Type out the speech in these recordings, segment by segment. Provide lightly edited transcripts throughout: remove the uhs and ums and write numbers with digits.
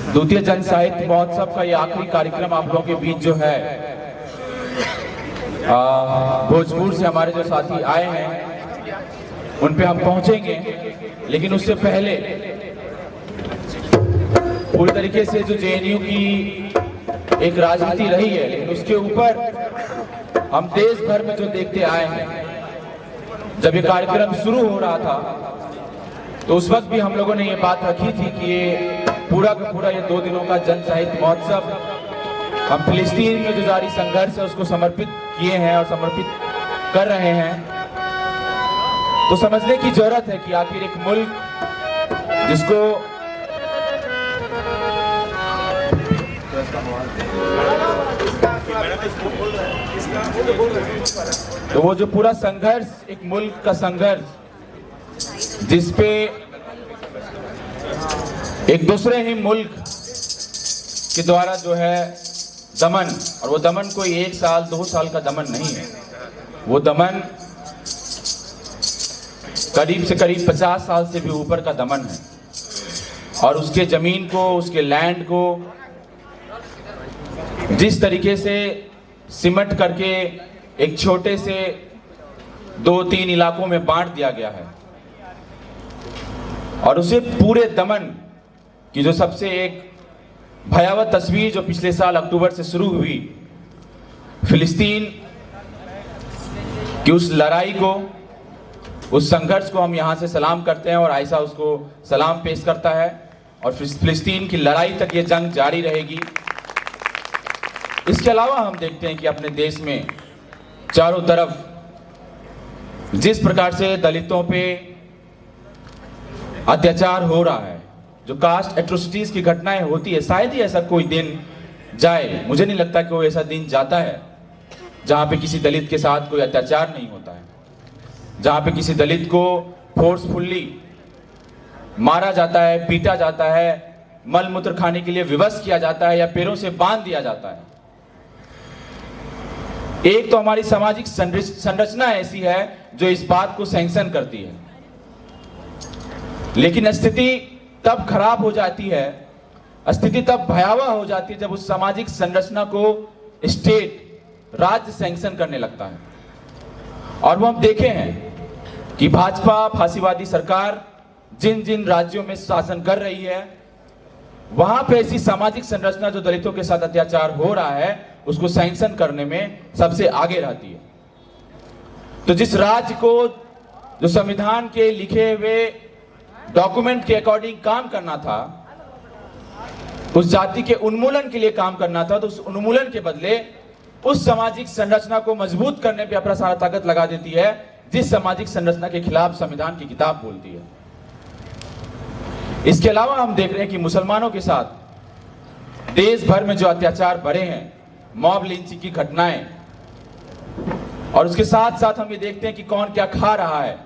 द्वितीय जन साहित्य महोत्सव का ये आखिरी कार्यक्रम आप लोगों के बीच जो है, भोजपुर से हमारे जो साथी आए हैं उन पे हम पहुंचेंगे, लेकिन उससे पहले पूरी तरीके से जो जेएनयू की एक राजनीति रही है, लेकिन उसके ऊपर हम देश भर में जो देखते आए हैं, जब ये कार्यक्रम शुरू हो रहा था तो उस वक्त भी हम लोगों ने ये बात रखी थी कि ये पूरा का पूरा ये 2 दिनों का जन साहित्य महोत्सव हम फिलिस्तीन में जो जारी संघर्ष है उसको समर्पित किए हैं और समर्पित कर रहे हैं। तो समझने की जरूरत है कि आखिर एक मुल्क जिसको तो वो जो पूरा संघर्ष, एक मुल्क का संघर्ष जिसपे एक दूसरे ही मुल्क के द्वारा जो है दमन, और वो दमन कोई 1 साल 2 साल का दमन नहीं है, वो दमन करीब से करीब 50 साल से भी ऊपर का दमन है। और उसके जमीन को, उसके लैंड को जिस तरीके से सिमट करके एक छोटे से 2-3 इलाकों में बांट दिया गया है, और उसे पूरे दमन की जो सबसे एक भयावह तस्वीर जो पिछले साल अक्टूबर से शुरू हुई, फिलिस्तीन की उस लड़ाई को, उस संघर्ष को हम यहाँ से सलाम करते हैं और आयशा उसको सलाम पेश करता है, और फिलिस्तीन की लड़ाई तक ये जंग जारी रहेगी। इसके अलावा हम देखते हैं कि अपने देश में चारों तरफ जिस प्रकार से दलितों पे अत्याचार हो रहा है, जो कास्ट एट्रोसिटीज की घटनाएं होती है, शायद ही ऐसा कोई दिन जाए, मुझे नहीं लगता कि वो ऐसा दिन जाता है जहां पे किसी दलित के साथ कोई अत्याचार नहीं होता है, जहां पे किसी दलित को फोर्सफुल्ली मारा जाता है, पीटा जाता है, मल मूत्र खाने के लिए विवश किया जाता है या पैरों से बांध दिया जाता है। एक तो हमारी सामाजिक संरचना ऐसी है जो इस बात को सैंक्शन करती है, लेकिन स्थिति तब खराब हो जाती है, स्थिति तब भयावह हो जाती है जब उस सामाजिक संरचना को स्टेट, राज्य सैंक्शन करने लगता है। और वो हम देखे हैं कि भाजपा फांसीवादी सरकार जिन जिन राज्यों में शासन कर रही है, वहां पे ऐसी सामाजिक संरचना जो दलितों के साथ अत्याचार हो रहा है उसको सैंक्शन करने में सबसे आगे रहती है। तो जिस राज्य को जो संविधान के लिखे हुए डॉक्यूमेंट के अकॉर्डिंग काम करना था, उस जाति के उन्मूलन के लिए काम करना था, तो उस उन्मूलन के बदले उस सामाजिक संरचना को मजबूत करने पे अपना सारा ताकत लगा देती है जिस सामाजिक संरचना के खिलाफ संविधान की किताब बोलती है। इसके अलावा हम देख रहे हैं कि मुसलमानों के साथ देश भर में जो अत्याचार बढ़े हैं, मॉब लिंचिंग की घटनाएं, और उसके साथ साथ हम ये देखते हैं कि कौन क्या खा रहा है,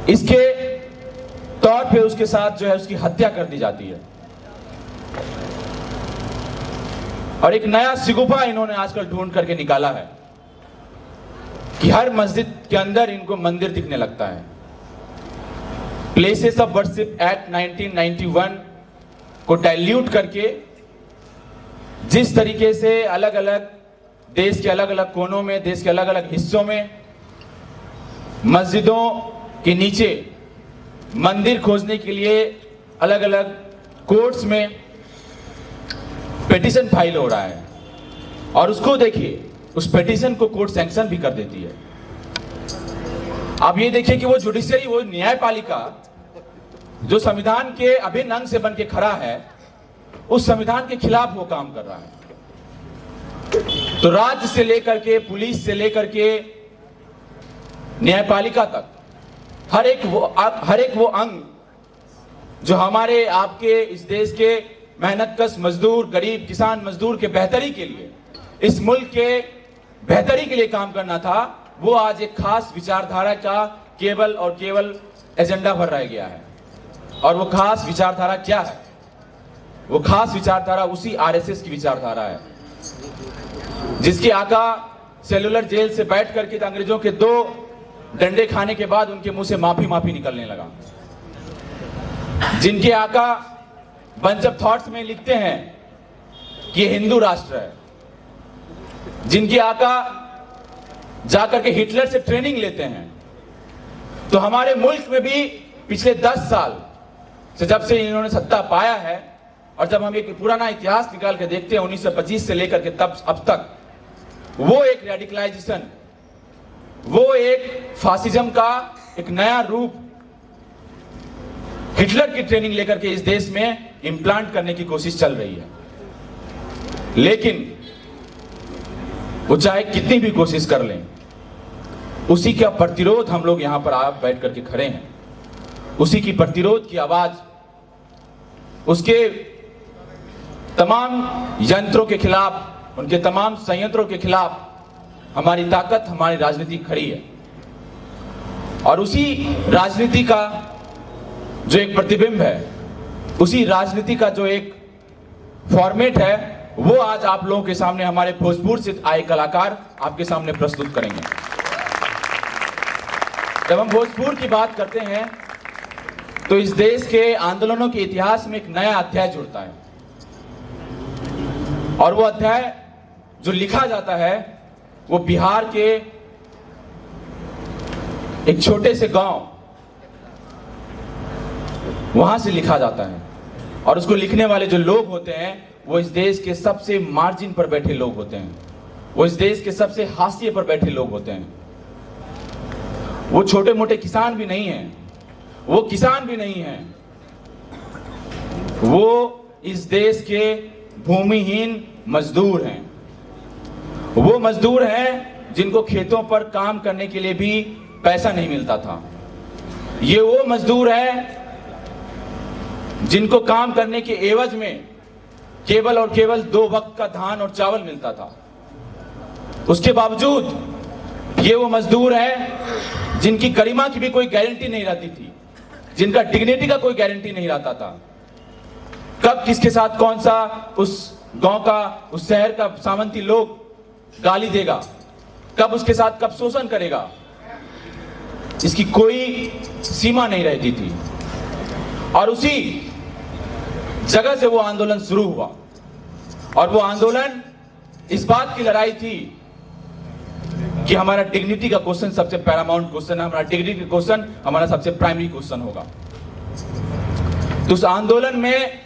इसके तौर पे उसके साथ जो है उसकी हत्या कर दी जाती है। और एक नया सिगुफा इन्होंने आजकल ढूंढ करके निकाला है कि हर मस्जिद के अंदर इनको मंदिर दिखने लगता है। प्लेसेस ऑफ वर्शिप एक्ट 1991 को डाइल्यूट करके जिस तरीके से अलग अलग देश के अलग अलग कोनों में, देश के अलग अलग हिस्सों में मस्जिदों के नीचे मंदिर खोजने के लिए अलग अलग कोर्ट्स में पिटीशन फाइल हो रहा है, और उसको देखिए, उस पिटीशन को कोर्ट सैंक्शन भी कर देती है। आप ये देखिए कि वो जुडिशरी, वो न्यायपालिका जो संविधान के अभिन्न अंग से बन के खड़ा है, उस संविधान के खिलाफ वो काम कर रहा है। तो राज्य से लेकर के, पुलिस से लेकर के न्यायपालिका तक हर एक वो अंग जो हमारे आपके इस देश के मेहनतकश मजदूर, गरीब किसान मजदूर के बेहतरी के लिए, इस मुल्क के बेहतरी के लिए काम करना था, वो आज एक खास विचारधारा का केवल और केवल एजेंडा भर रह गया है। और वो खास विचारधारा क्या है? वो खास विचारधारा उसी आरएसएस की विचारधारा है, जिसके आका सेलुलर जेल से बैठ करके अंग्रेजों के 2 डंडे खाने के बाद उनके मुंह से माफी निकलने लगा, जिनके आका बंच ऑफ थॉट्स में लिखते हैं कि हिंदू राष्ट्र है, जिनकी आका जाकर के हिटलर से ट्रेनिंग लेते हैं। तो हमारे मुल्क में भी पिछले 10 साल से जब से इन्होंने सत्ता पाया है, और जब हम एक पुराना इतिहास निकाल के देखते हैं 1925 से लेकर के तब अब तक, वो एक रेडिकलाइजेशन, वो एक फासिज्म का एक नया रूप हिटलर की ट्रेनिंग लेकर के इस देश में इंप्लांट करने की कोशिश चल रही है। लेकिन वो चाहे कितनी भी कोशिश कर लें, उसी का प्रतिरोध हम लोग यहां पर आप बैठ करके खड़े हैं। उसी की प्रतिरोध की आवाज, उसके तमाम यंत्रों के खिलाफ, उनके तमाम संयंत्रों के खिलाफ हमारी ताकत, हमारी राजनीति खड़ी है। और उसी राजनीति का जो एक प्रतिबिंब है, उसी राजनीति का जो एक फॉर्मेट है, वो आज आप लोगों के सामने हमारे भोजपुर से आए कलाकार आपके सामने प्रस्तुत करेंगे। जब हम भोजपुर की बात करते हैं तो इस देश के आंदोलनों के इतिहास में एक नया अध्याय जुड़ता है, और वो अध्याय जो लिखा जाता है वो बिहार के एक छोटे से गांव, वहां से लिखा जाता है। और उसको लिखने वाले जो लोग होते हैं वो इस देश के सबसे मार्जिन पर बैठे लोग होते हैं, वो इस देश के सबसे हाशिए पर बैठे लोग होते हैं। वो छोटे मोटे किसान भी नहीं हैं, वो किसान भी नहीं हैं, वो इस देश के भूमिहीन मजदूर हैं। वो मजदूर हैं जिनको खेतों पर काम करने के लिए भी पैसा नहीं मिलता था। ये वो मजदूर हैं जिनको काम करने के एवज में केवल और केवल 2 वक्त का धान और चावल मिलता था। उसके बावजूद ये वो मजदूर हैं जिनकी गरिमा की भी कोई गारंटी नहीं रहती थी, जिनका डिग्निटी का कोई गारंटी नहीं रहता था। कब किसके साथ कौन सा उस गांव का, उस शहर का सामंती लोग गाली देगा, कब उसके साथ कब शोषण करेगा, इसकी कोई सीमा नहीं रहती थी। और उसी जगह से वो आंदोलन शुरू हुआ, और वो आंदोलन इस बात की लड़ाई थी कि हमारा डिग्निटी का क्वेश्चन सबसे पैरामाउंट क्वेश्चन है, हमारा डिग्निटी का क्वेश्चन हमारा सबसे प्राइमरी क्वेश्चन होगा। तो उस आंदोलन में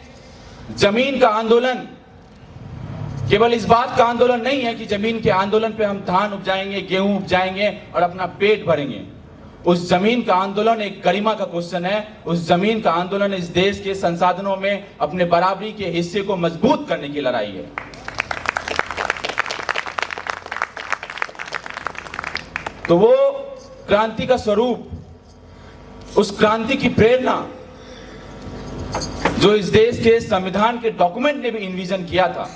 जमीन का आंदोलन केवल इस बात का आंदोलन नहीं है कि जमीन के आंदोलन पे हम धान उपजाएंगे, गेहूं उपजाएंगे और अपना पेट भरेंगे। उस जमीन का आंदोलन एक गरिमा का क्वेश्चन है। उस जमीन का आंदोलन इस देश के संसाधनों में अपने बराबरी के हिस्से को मजबूत करने की लड़ाई है। तो वो क्रांति का स्वरूप, उस क्रांति की प्रेरणा जो इस देश के संविधान के डॉक्यूमेंट ने भी इन्विजन किया था।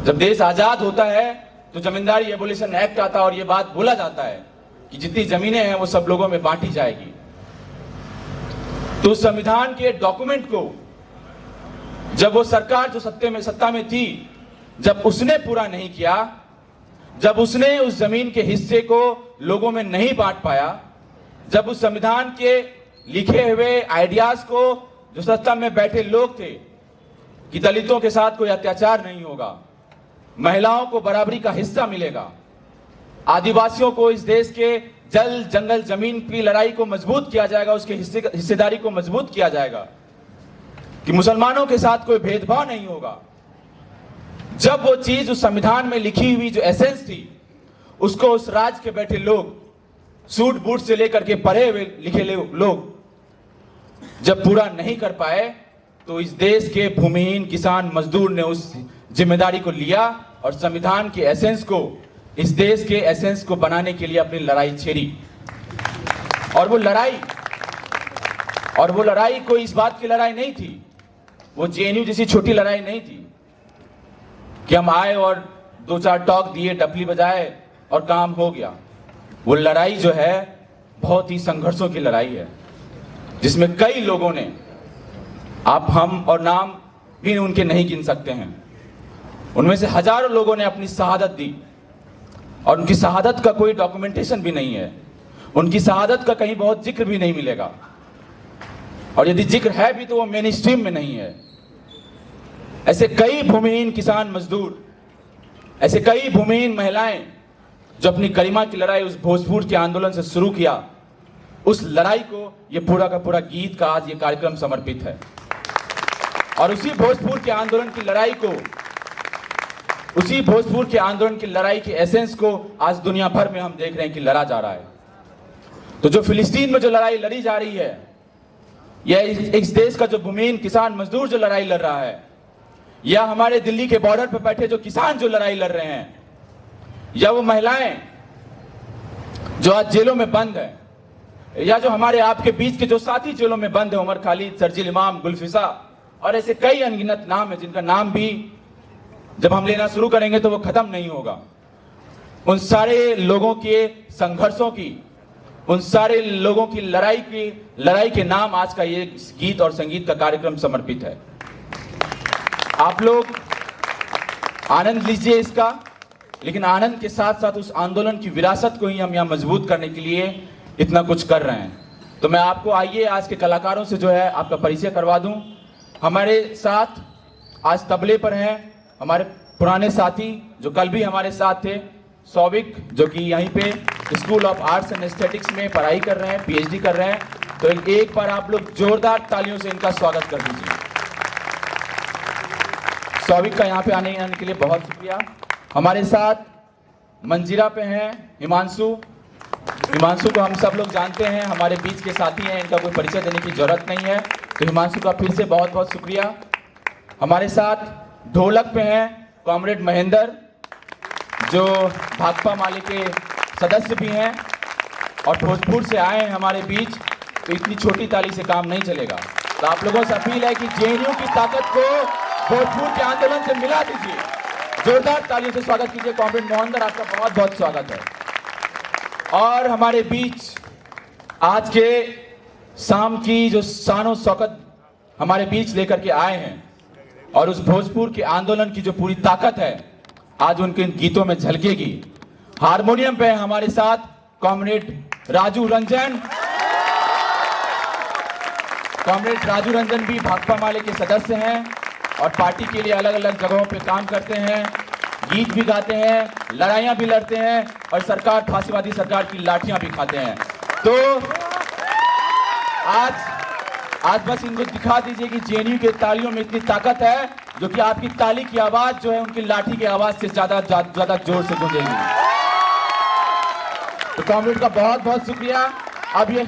जब देश आजाद होता है तो जमींदारी एबोलिशन एक्ट आता है और यह बात बोला जाता है कि जितनी जमीनें हैं वो सब लोगों में बांटी जाएगी। तो संविधान के डॉक्यूमेंट को जब वो सरकार जो सत्ता में थी, जब उसने पूरा नहीं किया, जब उसने उस जमीन के हिस्से को लोगों में नहीं बांट पाया, जब उस संविधान के लिखे हुए आइडियाज को जो सत्ता में बैठे लोग थे कि दलितों के साथ कोई अत्याचार नहीं होगा, महिलाओं को बराबरी का हिस्सा मिलेगा, आदिवासियों को इस देश के जल जंगल जमीन की लड़ाई को मजबूत किया जाएगा, उसके हिस्सेदारी को मजबूत किया जाएगा, कि मुसलमानों के साथ कोई भेदभाव नहीं होगा, जब वो चीज उस संविधान में लिखी हुई जो एसेंस थी उसको उस राज्य के बैठे लोग, सूट बूट से लेकर के पढ़े हुए लिखे लोग जब पूरा नहीं कर पाए, तो इस देश के भूमिहीन किसान मजदूर ने उस जिम्मेदारी को लिया और संविधान के एसेंस को, इस देश के एसेंस को बनाने के लिए अपनी लड़ाई छेड़ी। और वो लड़ाई कोई इस बात की लड़ाई नहीं थी, वो जेएनयू जैसी छोटी लड़ाई नहीं थी कि हम आए और 2-4 टॉक दिए, डफली बजाए और काम हो गया। वो लड़ाई जो है बहुत ही संघर्षों की लड़ाई है, जिसमें कई लोगों ने, आप हम और नाम भी उनके नहीं गिन सकते हैं, उनमें से हजारों लोगों ने अपनी शहादत दी, और उनकी शहादत का कोई डॉक्यूमेंटेशन भी नहीं है, उनकी शहादत का कहीं बहुत जिक्र भी नहीं मिलेगा। और यदि जिक्र है भी तो वो मेन स्ट्रीम में नहीं है। ऐसे कई भूमिहीन किसान मजदूर, ऐसे कई भूमिहीन महिलाएं जो अपनी गरिमा की लड़ाई उस भोजपुर के आंदोलन से शुरू किया, उस लड़ाई को ये पूरा का पूरा गीत का आज ये कार्यक्रम समर्पित है। और उसी भोजपुर के आंदोलन की लड़ाई को, उसी भोजपुर के आंदोलन की लड़ाई के एसेंस को आज दुनिया भर में हम देख रहे हैं कि लड़ा जा रहा है। तो जो फिलिस्तीन में जो लड़ाई लड़ी जा रही है, यह इस देश का जो भूमिहीन किसान मजदूर जो लड़ाई लड़ रहा है, या हमारे दिल्ली के बॉर्डर पर बैठे जो किसान जो लड़ाई लड़ रहे हैं, या वो महिलाएं जो आज जेलों में बंद है, या जो हमारे आपके बीच के जो साथी जेलों में बंद है, उमर खालिद, सरजिल इमाम, गुलफिसा और ऐसे कई अनगिनत नाम है जिनका नाम भी जब हम लेना शुरू करेंगे तो वो खत्म नहीं होगा। उन सारे लोगों के संघर्षों की, उन सारे लोगों की लड़ाई के नाम आज का ये गीत और संगीत का कार्यक्रम समर्पित है। आप लोग आनंद लीजिए इसका, लेकिन आनंद के साथ साथ उस आंदोलन की विरासत को ही हम यहाँ मजबूत करने के लिए इतना कुछ कर रहे हैं। तो मैं आपको आइए आज के कलाकारों से जो है आपका परिचय करवा दूं। हमारे साथ आज तबले पर हैं हमारे पुराने साथी जो कल भी हमारे साथ थे, सौविक, जो कि यहीं पे school of arts and aesthetics में पढ़ाई कर रहे हैं, पीएचडी कर रहे हैं। तो एक बार आप लोग जोरदार तालियों से इनका स्वागत कर दीजिए। सौविक का यहाँ पे आने के लिए बहुत शुक्रिया। हमारे साथ मंजीरा पे हैं हिमांशु को हम सब लोग जानते हैं, हमारे बीच के साथी हैं, इनका कोई परिचय देने की जरूरत नहीं है। तो हिमांशु का फिर से बहुत बहुत शुक्रिया। हमारे साथ ढोलक पे हैं कॉमरेड महेंद्र, जो भाकपा माले के सदस्य भी हैं और भोजपुर से आए हैं हमारे बीच। तो इतनी छोटी ताली से काम नहीं चलेगा। तो आप लोगों से अपील है कि जेएनयू की ताकत को भोजपुर के आंदोलन से मिला दीजिए। जोरदार तालियों से स्वागत कीजिए कॉमरेड महेंद्र, आपका बहुत बहुत स्वागत है। और हमारे बीच आज के शाम की जो शानो शौकत हमारे बीच लेकर के आए हैं और उस भोजपुर के आंदोलन की जो पूरी ताकत है आज उनके गीतों में झलकेगी। हारमोनियम पे हमारे साथ कॉमरेड राजू रंजन। कॉमरेड राजू रंजन भी भाकपा माले के सदस्य हैं और पार्टी के लिए अलग अलग जगहों पे काम करते हैं, गीत भी गाते हैं, लड़ाइयां भी लड़ते हैं और सरकार, फांसीवादी सरकार की लाठियां भी खाते हैं। तो आज बस इनको दिखा दीजिए कि जेएनयू के तालियों में इतनी ताकत है जो कि आपकी ताली की आवाज जो है उनकी लाठी की आवाज से ज्यादा जोर से गूंजेगी। तो कॉमरेड का बहुत बहुत शुक्रिया। अब ये